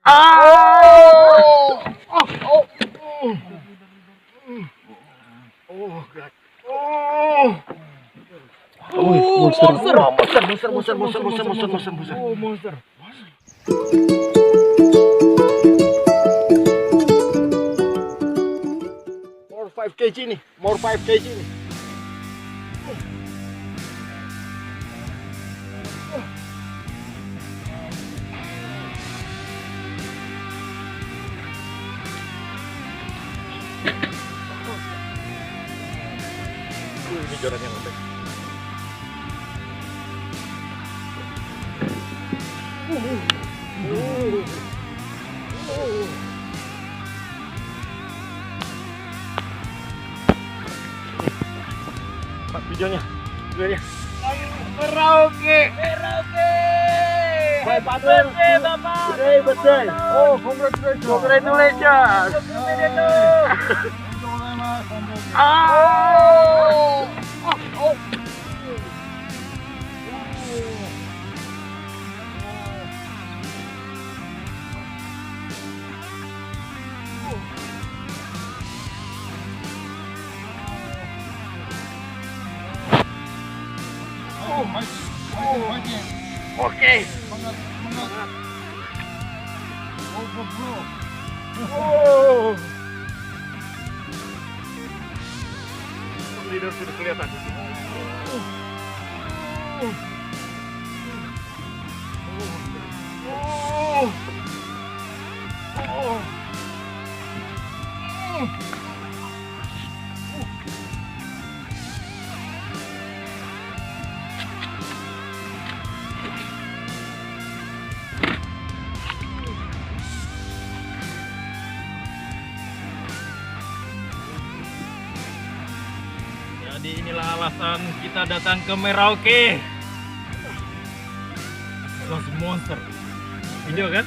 Oh! Oh! Oh, God. Oh! Monster. Monster. Oh, monster. More 5 kg nih, more 5 kg nih. Ini joran yang lembek. Pak videonya, videonya. Merauke. Hai partner. Bapak. Birthday. Oh, congratulations. Congratulations. Oh. Oh. Oke. Oh. Leader sudah kelihatan. Jadi inilah alasan kita datang ke Merauke. Los Monster. Video kan?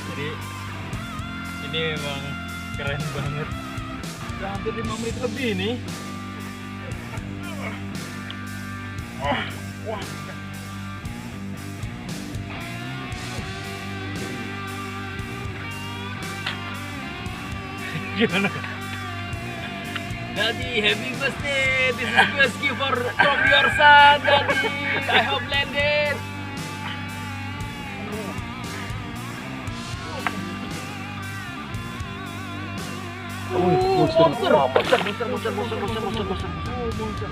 Jadi ini memang keren banget. Udah hampir 5 menit lebih nih. Wah. Gimana? Daddy, happy birthday! This is best gift from your son, Daddy. I hope landed. Monster.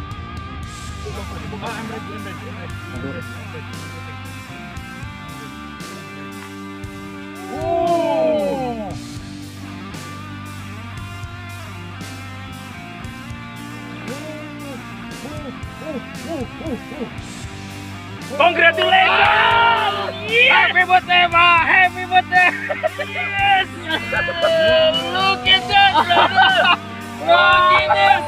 Congratulations! Yes! Happy birthday, Ma! Happy birthday! Yes! Look at that, brother! Look at this!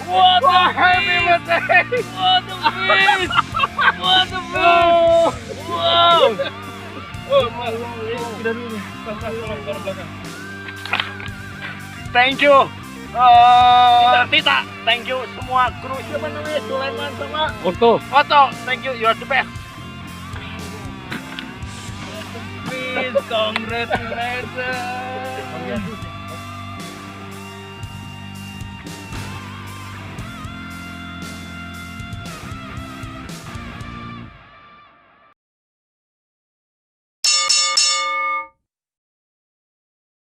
What a happy birthday! What a beast! What a beast! Wow! Thank you. Tita, thank you semua kru. Siapa namanya? Sulaiman sama Otto. Thank you, you are the best. Please, congratulations!